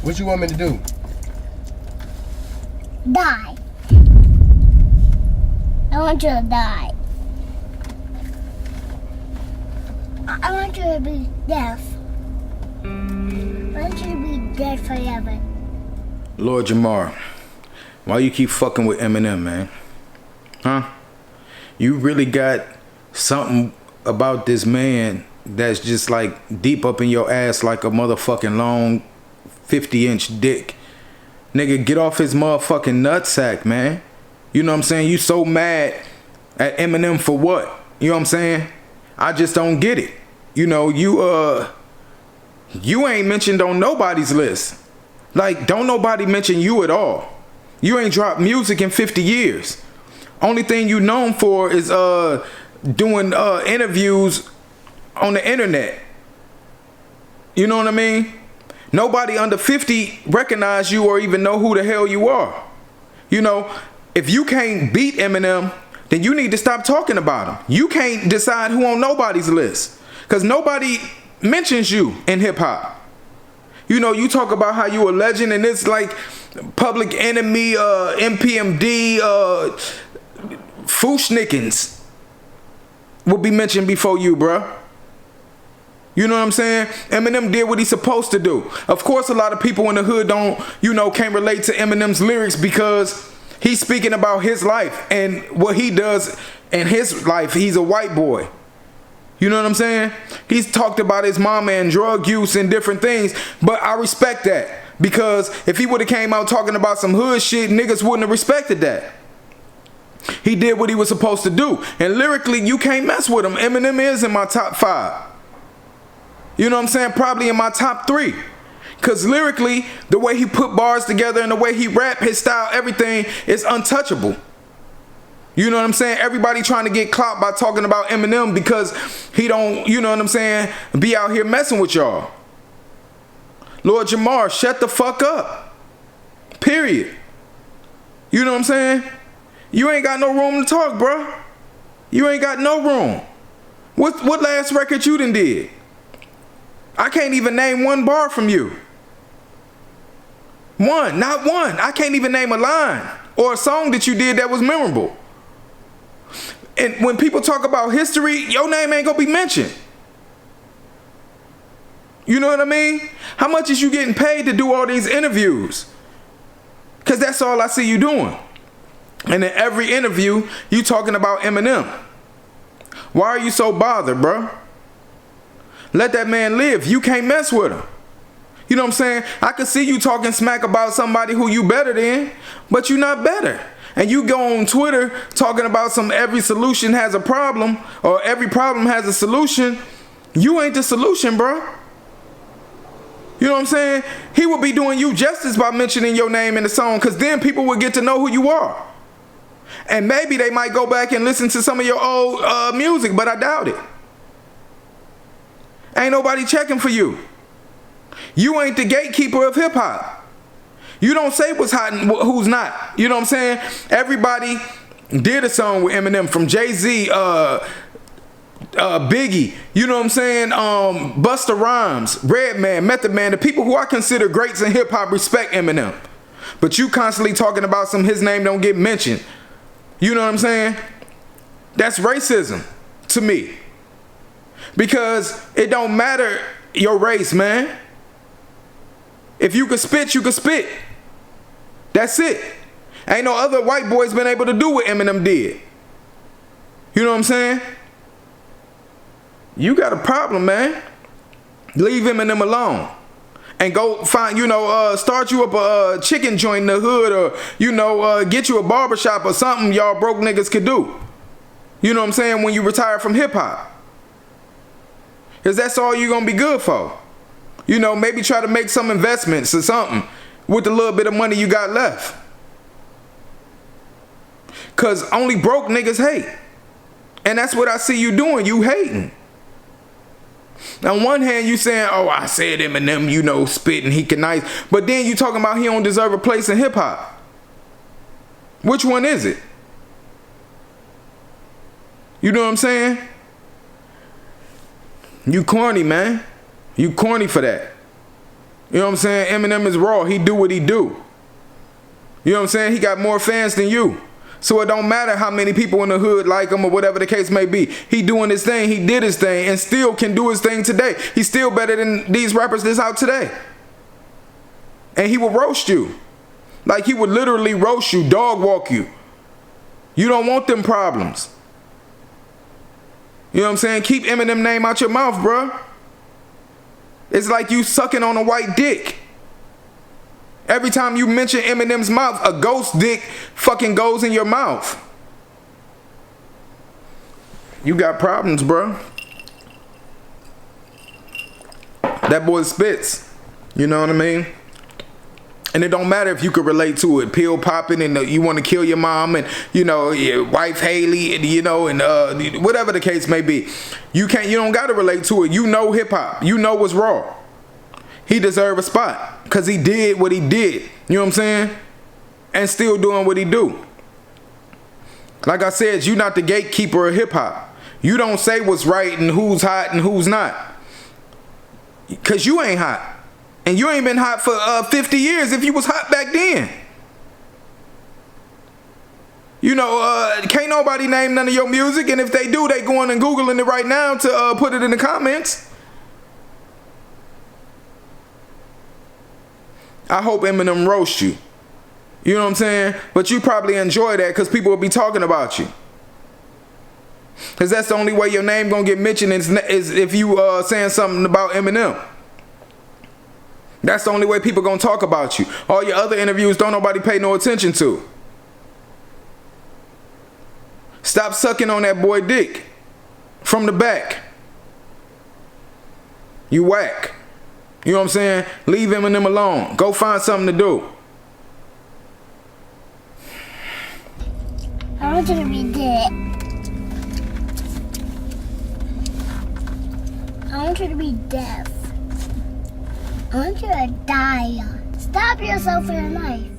What you want me to do? Die. I want you to die. I want you to be deaf. I want you to be dead forever. Lord Jamar, why you keep fucking with Eminem, man? Huh? You really got something about this man that's just like deep up in your ass like a motherfucking long 50-inch dick. Nigga, get off his motherfucking nutsack, man. You know what I'm saying? You so mad at Eminem for what? You know what I'm saying? I just don't get it. You know, you ain't mentioned on nobody's list. Like, don't nobody mention you at all. You ain't dropped music in 50 years. Only thing you known for is doing interviews on the internet. You know what I mean? Nobody under 50 recognize you or even know who the hell you are. You know, if you can't beat Eminem, then you need to stop talking about him. You can't decide who on nobody's list, because nobody mentions you in hip hop. You know, you talk about how you a legend, and it's like Public Enemy, MPMD, Fushnickens will be mentioned before you, bruh. You know what I'm saying? Eminem did what he's supposed to do. Of course, a lot of people in the hood can't relate to Eminem's lyrics because he's speaking about his life and what he does in his life. He's a white boy. You know what I'm saying? He's talked about his mama and drug use and different things, but I respect that, because if he would have came out talking about some hood shit, niggas wouldn't have respected that. He did what he was supposed to do, and lyrically, you can't mess with him. Eminem is in my top 5. You know what I'm saying? Probably in my top 3. Because lyrically, the way he put bars together and the way he rap, his style, everything is untouchable. You know what I'm saying? Everybody trying to get clout by talking about Eminem because he don't, you know what I'm saying, be out here messing with y'all. Lord Jamar, shut the fuck up. Period. You know what I'm saying? You ain't got no room to talk, bro. You ain't got no room. What last record you done did? I can't even name one bar from you. One, not one. I can't even name a line or a song that you did that was memorable. And when people talk about history, your name ain't gonna be mentioned. You know what I mean? How much is you getting paid to do all these interviews? Because that's all I see you doing. And in every interview, you talking about Eminem. Why are you so bothered, bro? Let that man live. You can't mess with him. You know what I'm saying? I could see you talking smack about somebody who you better than, but you're not better. And you go on Twitter talking about some every solution has a problem or every problem has a solution. You ain't the solution, bro. You know what I'm saying? He would be doing you justice by mentioning your name in the song, because then people would get to know who you are. And maybe they might go back and listen to some of your old music, but I doubt it. Ain't nobody checking for you. You ain't the gatekeeper of hip hop. You don't say what's hot and who's not. You know what I'm saying? Everybody did a song with Eminem, from Jay-Z, Biggie, you know what I'm saying? Busta Rhymes, Redman, Method Man. The people who I consider greats in hip hop respect Eminem. But you constantly talking about his name don't get mentioned. You know what I'm saying? That's racism to me. Because it don't matter your race, man. If you can spit, you can spit. That's it. Ain't no other white boys been able to do what Eminem did. You know what I'm saying? You got a problem, man. Leave Eminem alone. And go find, start you up a chicken joint in the hood, or, get you a barbershop or something y'all broke niggas could do. You know what I'm saying? When you retire from hip hop. Because that's all you're going to be good for. You know, maybe try to make some investments or something with the little bit of money you got left. Because only broke niggas hate. And that's what I see you doing. You hating. On one hand, you saying, oh, I said Eminem, spitting, he can nice. But then you talking about he don't deserve a place in hip hop. Which one is it? You know what I'm saying? You corny, man. You corny for that. You know what I'm saying? Eminem is raw. He do what he do. You know what I'm saying? He got more fans than you. So it don't matter how many people in the hood like him or whatever the case may be. He doing his thing. He did his thing and still can do his thing today. He's still better than these rappers that's out today. And he will roast you. Like he would literally roast you, dog walk you. You don't want them problems. You know what I'm saying? Keep Eminem name out your mouth, bruh. It's like you sucking on a white dick. Every time you mention Eminem's mouth, a ghost dick fucking goes in your mouth. You got problems, bruh. That boy spits. You know what I mean? And it don't matter if you could relate to it. Pill popping and you want to kill your mom and, you know, your wife Haley and, you know, and whatever the case may be. You don't got to relate to it. You know hip hop. You know what's raw. He deserve a spot because he did what he did. You know what I'm saying? And still doing what he do. Like I said, you not the gatekeeper of hip hop. You don't say what's right and who's hot and who's not. Because you ain't hot. And you ain't been hot for 50 years if you was hot back then. You know, can't nobody name none of your music. And if they do, they going and Googling it right now to put it in the comments. I hope Eminem roast you. You know what I'm saying? But you probably enjoy that because people will be talking about you. Because that's the only way your name going to get mentioned is if you saying something about Eminem. That's the only way people gonna talk about you. All your other interviews don't nobody pay no attention to. Stop sucking on that boy dick from the back. You whack. You know what I'm saying? Leave Eminem alone. Go find something to do. I want you to be dead. I want you to be deaf. I want you to die. Stab yourself in your life.